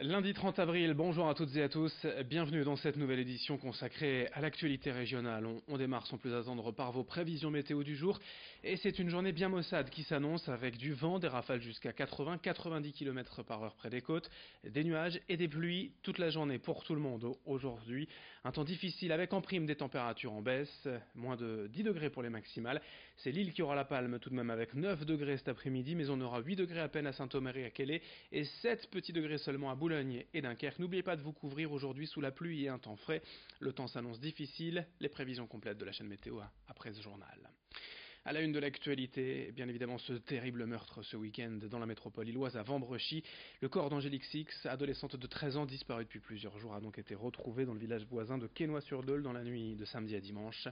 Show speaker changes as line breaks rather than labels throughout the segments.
Lundi 30 avril, bonjour à toutes et à tous, bienvenue dans cette nouvelle édition consacrée à l'actualité régionale. On démarre sans plus attendre par vos prévisions météo du jour et c'est une journée bien maussade qui s'annonce avec du vent, des rafales jusqu'à 80-90 km par heure près des côtes, des nuages et des pluies toute la journée pour tout le monde aujourd'hui. Un temps difficile avec en prime des températures en baisse, moins de 10 degrés pour les maximales. C'est Lille qui aura la palme tout de même avec 9 degrés cet après-midi, mais on aura 8 degrés à peine à Saint-Omer et à Quélé et 7 petits degrés seulement à Boulogne et Dunkerque. N'oubliez pas de vous couvrir aujourd'hui sous la pluie et un temps frais. Le temps s'annonce difficile. Les prévisions complètes de la chaîne météo après ce journal. À la une de l'actualité, bien évidemment ce terrible meurtre ce week-end dans la métropole illoise à Vambrechy. Le corps d'Angélique Six, adolescente de 13 ans disparue depuis plusieurs jours, a donc été retrouvé dans le village voisin de Quesnoy-sur-Dole dans la nuit de samedi à dimanche.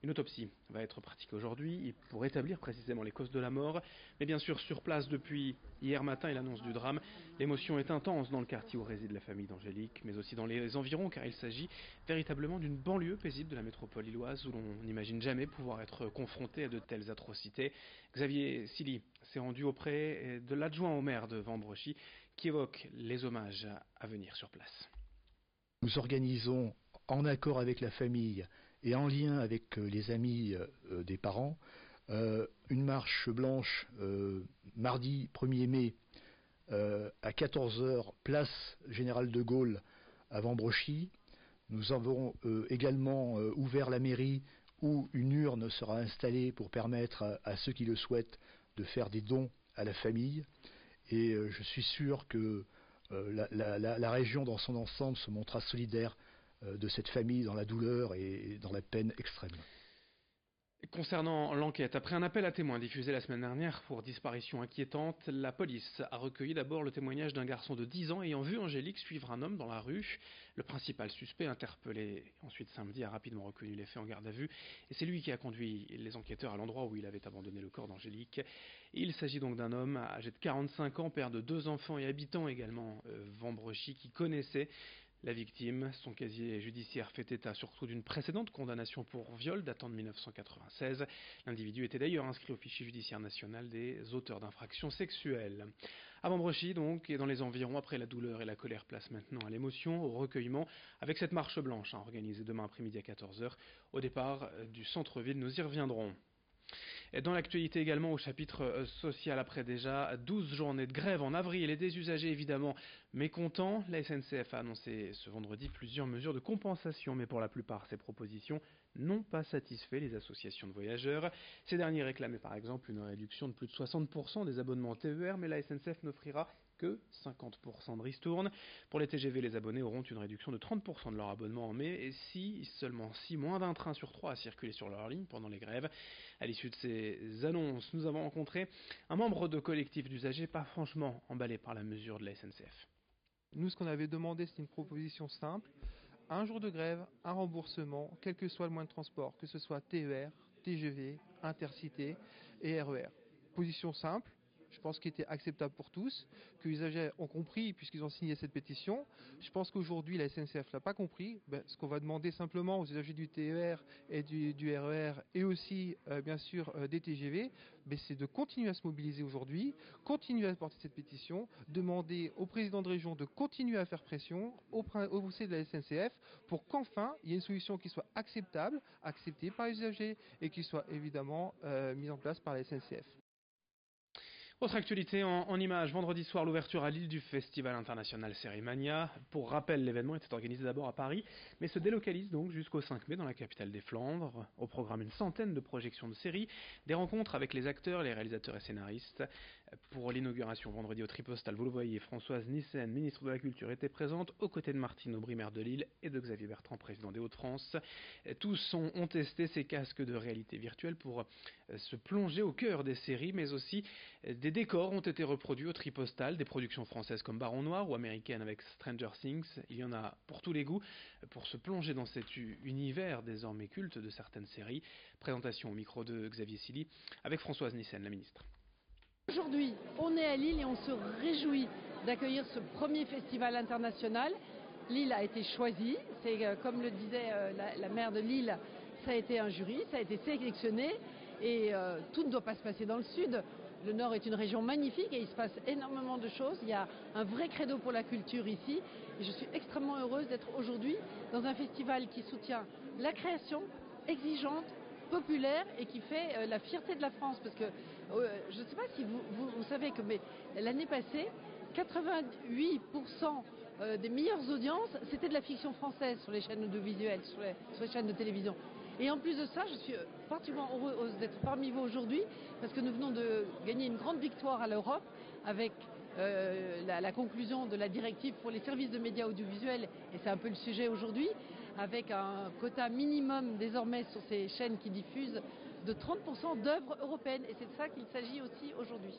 Une autopsie va être pratiquée aujourd'hui pour établir précisément les causes de la mort. Mais bien sûr, sur place depuis hier matin et l'annonce du drame, l'émotion est intense dans le quartier où réside la famille d'Angélique, mais aussi dans les environs, car il s'agit véritablement d'une banlieue paisible de la métropole illoise où l'on n'imagine jamais pouvoir être confronté à de telles atrocités. Xavier Silly s'est rendu auprès de l'adjoint au maire de Vambrechy qui évoque les hommages à venir sur place.
Nous organisons, en accord avec la famille et en lien avec les amis des parents, une marche blanche mardi 1er mai à 14 h, place Général de Gaulle à Vambrechy. Nous avons également ouvert la mairie où une urne sera installée pour permettre à ceux qui le souhaitent de faire des dons à la famille. Et je suis sûr que la région dans son ensemble se montrera solidaire de cette famille dans la douleur et dans la peine extrême.
Concernant l'enquête, après un appel à témoins diffusé la semaine dernière pour disparition inquiétante, la police a recueilli d'abord le témoignage d'un garçon de 10 ans ayant vu Angélique suivre un homme dans la rue. Le principal suspect, interpellé ensuite samedi, a rapidement reconnu les faits en garde à vue et c'est lui qui a conduit les enquêteurs à l'endroit où il avait abandonné le corps d'Angélique. Il s'agit donc d'un homme âgé de 45 ans, père de 2 enfants et habitant également Vambrechy, qui connaissait la victime. Son casier judiciaire fait état surtout d'une précédente condamnation pour viol datant de 1996. L'individu était d'ailleurs inscrit au fichier judiciaire national des auteurs d'infractions sexuelles. À Vambrechy donc, et dans les environs, après la douleur et la colère, place maintenant à l'émotion, au recueillement, avec cette marche blanche organisée demain après-midi à 14 h au départ du centre-ville. Nous y reviendrons. Et dans l'actualité également au chapitre social, après déjà 12 journées de grève en avril et des usagers évidemment mécontents, la SNCF a annoncé ce vendredi plusieurs mesures de compensation, mais pour la plupart ces propositions n'ont pas satisfait les associations de voyageurs. Ces derniers réclamaient par exemple une réduction de plus de 60% des abonnements TER, mais la SNCF n'offrira que 50% de ristourne. Pour les TGV, les abonnés auront une réduction de 30% de leur abonnement en mai, et seulement 6 moins d'un train sur 3 a circulé sur leur ligne pendant les grèves. À l'issue de ces annonces, nous avons rencontré un membre de collectif d'usagers pas franchement emballé par la mesure de la SNCF.
Nous, ce qu'on avait demandé, c'est une proposition simple. Un jour de grève, un remboursement, quel que soit le moyen de transport, que ce soit TER, TGV, Intercité et RER. Position simple, je pense qu'il était acceptable pour tous, que les usagers ont compris puisqu'ils ont signé cette pétition. Je pense qu'aujourd'hui, la SNCF l'a pas compris. Ce qu'on va demander simplement aux usagers du TER et du RER et aussi, bien sûr, des TGV, c'est de continuer à se mobiliser aujourd'hui, continuer à porter cette pétition, demander au président de région de continuer à faire pression au conseil de la SNCF pour qu'enfin, il y ait une solution qui soit acceptable, acceptée par les usagers et qui soit évidemment mise en place par la SNCF.
Autre actualité en images, vendredi soir, l'ouverture à Lille du Festival international Sérimania. Pour rappel, l'événement était organisé d'abord à Paris, mais se délocalise donc jusqu'au 5 mai dans la capitale des Flandres. Au programme, une centaine de projections de séries, des rencontres avec les acteurs, les réalisateurs et scénaristes. Pour l'inauguration vendredi au Tripostal, vous le voyez, Françoise Nyssen, ministre de la Culture, était présente aux côtés de Martine Aubry, maire de Lille, et de Xavier Bertrand, président des Hauts-de-France. Tous ont testé ces casques de réalité virtuelle pour se plonger au cœur des séries, mais aussi des décors ont été reproduits au Tripostal, des productions françaises comme Baron Noir ou américaines avec Stranger Things. Il y en a pour tous les goûts, pour se plonger dans cet univers désormais culte de certaines séries. Présentation au micro de Xavier Silly avec Françoise Nyssen, la ministre.
Aujourd'hui, on est à Lille et on se réjouit d'accueillir ce premier festival international. Lille a été choisie, c'est comme le disait la maire de Lille, ça a été un jury, ça a été sélectionné et tout ne doit pas se passer dans le sud. Le Nord est une région magnifique et il se passe énormément de choses. Il y a un vrai credo pour la culture ici. Et je suis extrêmement heureuse d'être aujourd'hui dans un festival qui soutient la création, exigeante, populaire et qui fait la fierté de la France. Parce que je ne sais pas si vous savez que l'année passée, 88% des meilleures audiences, c'était de la fiction française sur les chaînes audiovisuelles, sur les chaînes de télévision. Et en plus de ça, je suis particulièrement heureuse d'être parmi vous aujourd'hui parce que nous venons de gagner une grande victoire à l'Europe avec la conclusion de la directive pour les services de médias audiovisuels, et c'est un peu le sujet aujourd'hui, avec un quota minimum désormais sur ces chaînes qui diffusent de 30% d'œuvres européennes. Et c'est de ça qu'il s'agit aussi aujourd'hui.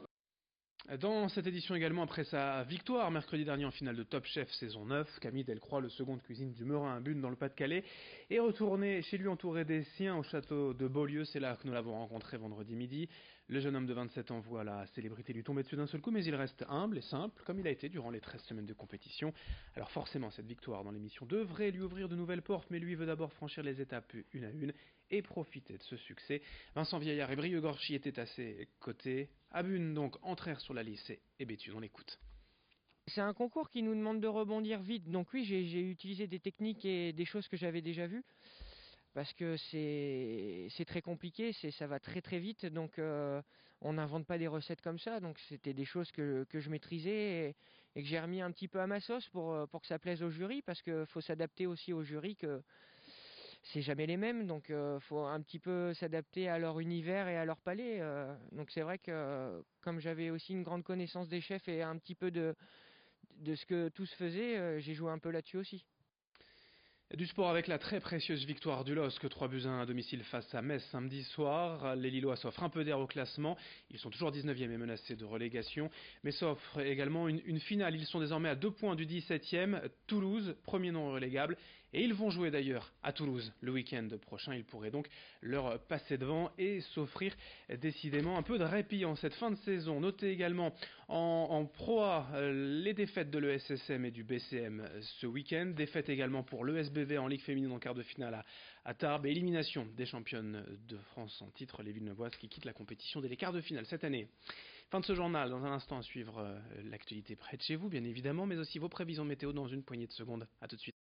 Dans cette édition également, après sa victoire mercredi dernier en finale de Top Chef saison 9, Camille Delcroix, le second de cuisine du Merin à Bune dans le Pas-de-Calais, est retourné chez lui entouré des siens au château de Beaulieu. C'est là que nous l'avons rencontré vendredi midi. Le jeune homme de 27 ans voit la célébrité lui tomber dessus d'un seul coup, mais il reste humble et simple, comme il a été durant les 13 semaines de compétition. Alors forcément, cette victoire dans l'émission devrait lui ouvrir de nouvelles portes, mais lui veut d'abord franchir les étapes une à une et profiter de ce succès. Vincent Vieillard et Brieux Gorchy étaient à ses côtés. À Bune, donc, entrèrent sur la liste et Béthune, on l'écoute.
C'est un concours qui nous demande de rebondir vite. Donc oui, j'ai utilisé des techniques et des choses que j'avais déjà vues. Parce que c'est très compliqué, ça va très très vite. Donc on n'invente pas des recettes comme ça. Donc c'était des choses que je maîtrisais et que j'ai remis un petit peu à ma sauce pour que ça plaise au jury. Parce qu'il faut s'adapter aussi au jury, que c'est jamais les mêmes. Donc faut un petit peu s'adapter à leur univers et à leur palais. Donc c'est vrai que comme j'avais aussi une grande connaissance des chefs et un petit peu de ce que tous faisaient, j'ai joué un peu là-dessus aussi.
Du sport avec la très précieuse victoire du LOSC, 3-1 à domicile face à Metz samedi soir. Les Lillois s'offrent un peu d'air au classement. Ils sont toujours 19e et menacés de relégation. Mais s'offrent également une finale. Ils sont désormais à 2 points du 17e. Toulouse, premier non relégable. Et ils vont jouer d'ailleurs à Toulouse le week-end prochain. Ils pourraient donc leur passer devant et s'offrir décidément un peu de répit en cette fin de saison. Notez également en Pro A les défaites de l'ESSM et du BCM ce week-end. Défaites également pour l'ESBV en Ligue féminine en quart de finale à Tarbes. Et élimination des championnes de France en titre, les Villeneuvoises, qui quittent la compétition dès les quarts de finale cette année. Fin de ce journal. Dans un instant à suivre l'actualité près de chez vous, bien évidemment, mais aussi vos prévisions météo dans une poignée de secondes. À tout de suite.